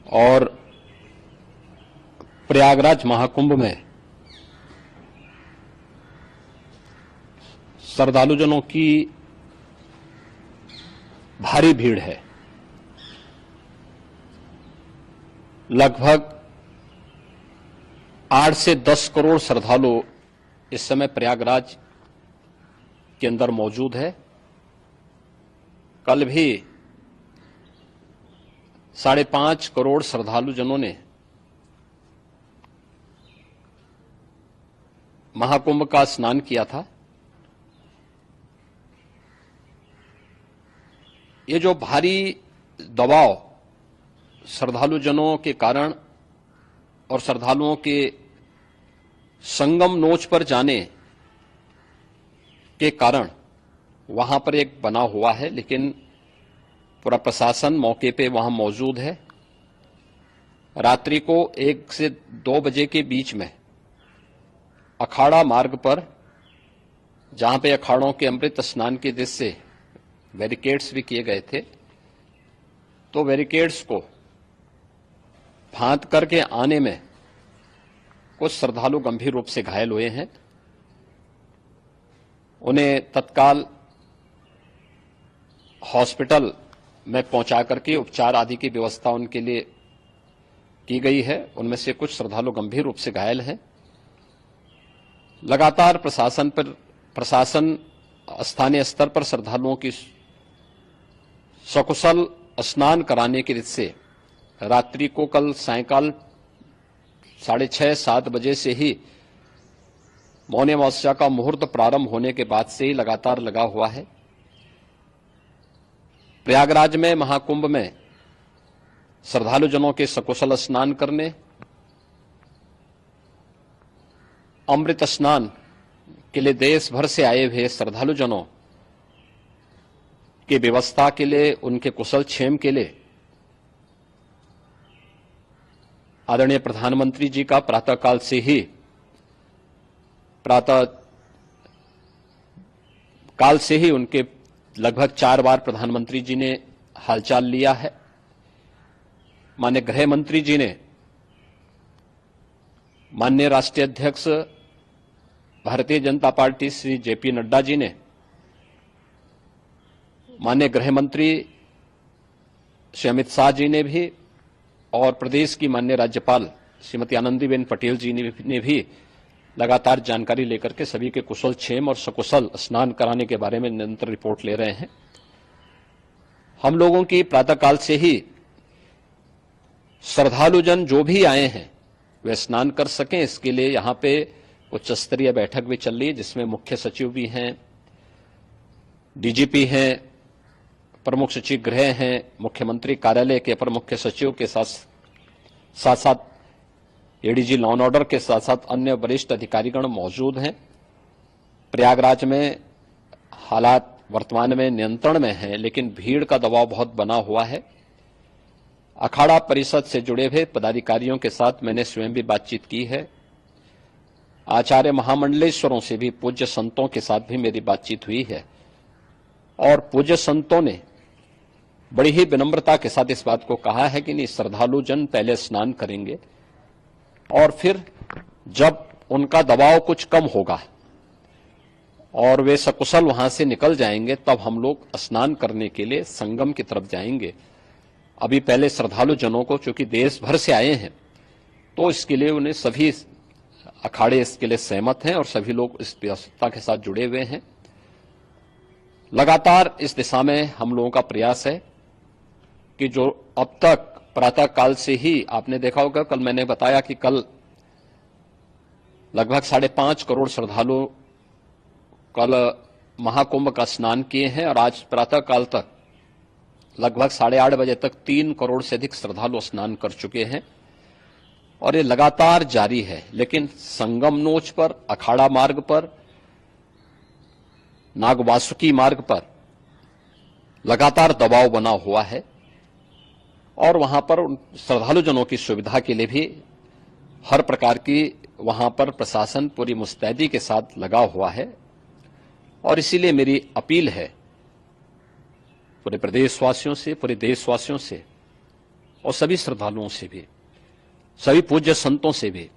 और प्रयागराज महाकुंभ में श्रद्धालुजनों की भारी भीड़ है। लगभग 8 से 10 करोड़ श्रद्धालु इस समय प्रयागराज के अंदर मौजूद है। कल भी 5.5 करोड़ श्रद्धालुजनों ने महाकुंभ का स्नान किया था। ये जो भारी दबाव श्रद्धालुजनों के कारण और श्रद्धालुओं के संगम नोच पर जाने के कारण वहां पर एक बना हुआ है, लेकिन पूरा प्रशासन मौके पे वहां मौजूद है। रात्रि को 1 से 2 बजे के बीच में अखाड़ा मार्ग पर, जहां पे अखाड़ों के अमृत स्नान के दृश्य से बैरिकेड्स भी किए गए थे, तो बैरिकेड्स को फांद करके आने में कुछ श्रद्धालु गंभीर रूप से घायल हुए हैं। उन्हें तत्काल हॉस्पिटल में पहुंचा करके उपचार आदि की व्यवस्था उनके लिए की गई है। उनमें से कुछ श्रद्धालु गंभीर रूप से घायल हैं। लगातार प्रशासन स्थानीय स्तर पर श्रद्धालुओं की सकुशल स्नान कराने के दृष्टि से रात्रि को कल सायंकाल 6:30-7 बजे से ही मौनी अमावस्या का मुहूर्त प्रारंभ होने के बाद से ही लगातार लगा हुआ है। प्रयागराज में महाकुंभ में श्रद्धालुजनों के सकुशल स्नान करने, अमृत स्नान के लिए देश भर से आए हुए श्रद्धालुजनों की व्यवस्था के लिए, उनके कुशल क्षेम के लिए आदरणीय प्रधानमंत्री जी का प्रातःकाल से ही उनके लगभग 4 बार प्रधानमंत्री जी ने हालचाल लिया है। माननीय गृह मंत्री जी ने, माननीय राष्ट्रीय अध्यक्ष भारतीय जनता पार्टी श्री जेपी नड्डा जी ने, माननीय गृह मंत्री श्री अमित शाह जी ने भी, और प्रदेश की माननीय राज्यपाल श्रीमती आनंदीबेन पटेल जी ने भी लगातार जानकारी लेकर के सभी के कुशल क्षेम और सकुशल स्नान कराने के बारे में निरंतर रिपोर्ट ले रहे हैं। हम लोगों की प्रातःकाल से ही श्रद्धालुजन जो भी आए हैं वे स्नान कर सकें, इसके लिए यहां पे उच्च स्तरीय बैठक भी चल रही है, जिसमें मुख्य सचिव भी हैं, डीजीपी हैं, प्रमुख सचिव गृह हैं, मुख्यमंत्री कार्यालय के अपर मुख्य सचिव के साथ एडीजी लॉ एंड ऑर्डर के साथ साथ अन्य वरिष्ठ अधिकारीगण मौजूद हैं। प्रयागराज में हालात वर्तमान में नियंत्रण में हैं, लेकिन भीड़ का दबाव बहुत बना हुआ है। अखाड़ा परिषद से जुड़े हुए पदाधिकारियों के साथ मैंने स्वयं भी बातचीत की है। आचार्य महामंडलेश्वरों से भी, पूज्य संतों के साथ भी मेरी बातचीत हुई है, और पूज्य संतों ने बड़ी ही विनम्रता के साथ इस बात को कहा है कि नहीं, श्रद्धालु जन पहले स्नान करेंगे और फिर जब उनका दबाव कुछ कम होगा और वे सकुशल वहां से निकल जाएंगे, तब हम लोग स्नान करने के लिए संगम की तरफ जाएंगे। अभी पहले श्रद्धालु जनों को, चूंकि देश भर से आए हैं, तो इसके लिए उन्हें सभी अखाड़े इसके लिए सहमत हैं और सभी लोग इस व्यवस्था के साथ जुड़े हुए हैं। लगातार इस दिशा में हम लोगों का प्रयास है कि जो अब तक प्रातःकाल से ही आपने देखा होगा, कल मैंने बताया कि कल लगभग 5.5 करोड़ श्रद्धालु कल महाकुंभ का स्नान किए हैं, और आज प्रातःकाल तक लगभग 8:30 बजे तक 3 करोड़ से अधिक श्रद्धालु स्नान कर चुके हैं, और ये लगातार जारी है। लेकिन संगम नोच पर, अखाड़ा मार्ग पर, नागवासुकी मार्ग पर लगातार दबाव बना हुआ है, और वहां पर श्रद्धालुजनों की सुविधा के लिए भी हर प्रकार की वहां पर प्रशासन पूरी मुस्तैदी के साथ लगा हुआ है। और इसीलिए मेरी अपील है पूरे प्रदेशवासियों से, पूरे देशवासियों से और सभी श्रद्धालुओं से भी, सभी पूज्य संतों से भी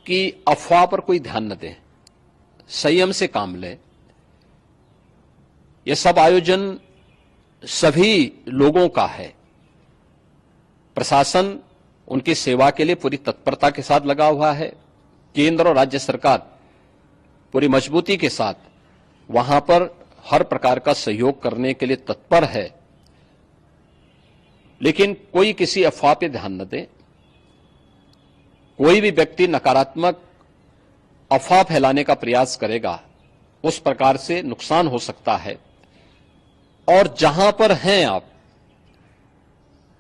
कि अफवाह पर कोई ध्यान न दें, संयम से काम लें। यह सब आयोजन सभी लोगों का है। प्रशासन उनकी सेवा के लिए पूरी तत्परता के साथ लगा हुआ है। केंद्र और राज्य सरकार पूरी मजबूती के साथ वहां पर हर प्रकार का सहयोग करने के लिए तत्पर है। लेकिन कोई किसी अफवाह पर ध्यान न दे। कोई भी व्यक्ति नकारात्मक अफवाह फैलाने का प्रयास करेगा, उस प्रकार से नुकसान हो सकता है। और जहां पर हैं आप,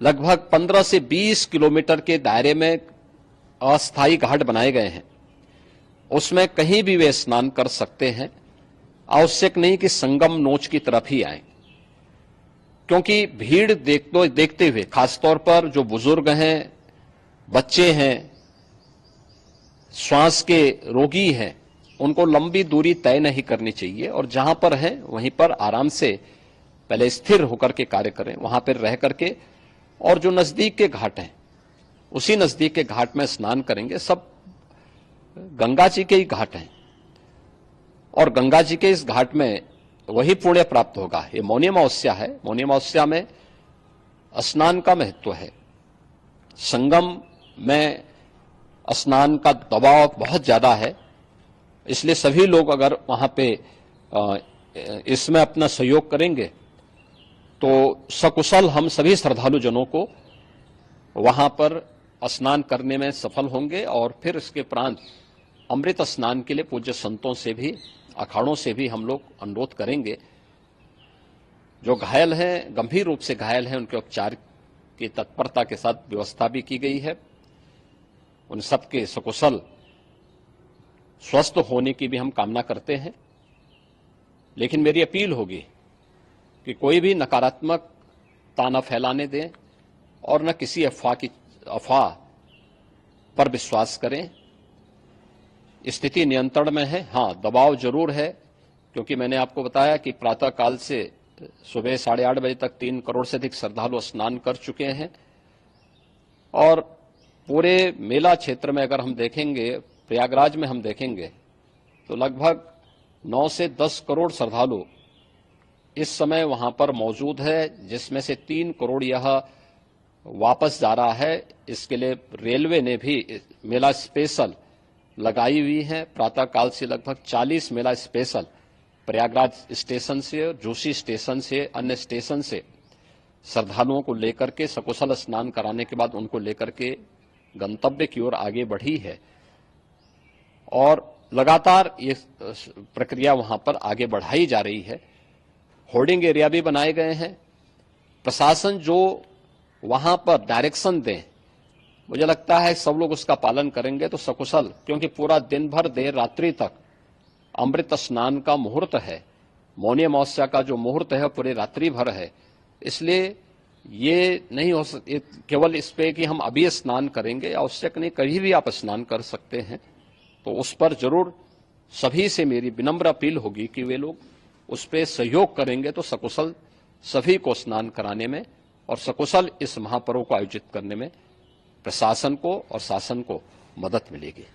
लगभग 15 से 20 किलोमीटर के दायरे में अस्थायी घाट बनाए गए हैं। उसमें कहीं भी वे स्नान कर सकते हैं। आवश्यक नहीं कि संगम नोच की तरफ ही आए, क्योंकि भीड़ देखते हुए, खासतौर पर जो बुजुर्ग हैं, बच्चे हैं, श्वास के रोगी हैं, उनको लंबी दूरी तय नहीं करनी चाहिए। और जहां पर हैं वहीं पर आराम से पहले स्थिर होकर के कार्य करें, वहां पर रह करके। और जो नजदीक के घाट हैं, उसी नजदीक के घाट में स्नान करेंगे। सब गंगा जी के ही घाट हैं और गंगा जी के इस घाट में वही पुण्य प्राप्त होगा। ये मौनी अमावस्या है। मौनी अमावस्या में स्नान का महत्व है। संगम में स्नान का दबाव बहुत ज्यादा है, इसलिए सभी लोग अगर वहां पे इसमें अपना सहयोग करेंगे तो सकुशल हम सभी श्रद्धालु जनों को वहां पर स्नान करने में सफल होंगे। और फिर इसके उपरांत अमृत स्नान के लिए पूज्य संतों से भी, अखाड़ों से भी हम लोग अनुरोध करेंगे। जो घायल हैं, गंभीर रूप से घायल हैं, उनके उपचार की तत्परता के साथ व्यवस्था भी की गई है। उन सबके सकुशल स्वस्थ होने की भी हम कामना करते हैं। लेकिन मेरी अपील होगी कि कोई भी नकारात्मकता न फैलाने दें और न किसी अफवाह पर विश्वास करें। स्थिति नियंत्रण में है। हाँ, दबाव जरूर है, क्योंकि मैंने आपको बताया कि प्रातःकाल से सुबह 8:30 बजे तक 3 करोड़ से अधिक श्रद्धालु स्नान कर चुके हैं। और पूरे मेला क्षेत्र में अगर हम देखेंगे, प्रयागराज में हम देखेंगे, तो लगभग 9 से 10 करोड़ श्रद्धालु इस समय वहां पर मौजूद है, जिसमें से 3 करोड़ यह वापस जा रहा है। इसके लिए रेलवे ने भी मेला स्पेशल लगाई हुई है। प्रातःकाल से लगभग 40 मेला स्पेशल प्रयागराज स्टेशन से, जोशी स्टेशन से, अन्य स्टेशन से श्रद्धालुओं को लेकर के सकुशल स्नान कराने के बाद उनको लेकर के गंतव्य की ओर आगे बढ़ी है। और लगातार ये प्रक्रिया वहां पर आगे बढ़ाई जा रही है। होर्डिंग एरिया भी बनाए गए हैं। प्रशासन जो वहां पर डायरेक्शन दें, मुझे लगता है सब लोग उसका पालन करेंगे तो सकुशल, क्योंकि पूरा दिन भर देर रात्रि तक अमृत स्नान का मुहूर्त है। मौनी अमावस्या का जो मुहूर्त है पूरे रात्रि भर है। इसलिए ये नहीं हो केवल इस पे कि हम अभी स्नान करेंगे, आवश्यक नहीं, कभी भी आप स्नान कर सकते हैं। तो उस पर जरूर सभी से मेरी विनम्र अपील होगी कि वे लोग उस पर सहयोग करेंगे तो सकुशल सभी को स्नान कराने में और सकुशल इस महापर्व को आयोजित करने में प्रशासन को और शासन को मदद मिलेगी।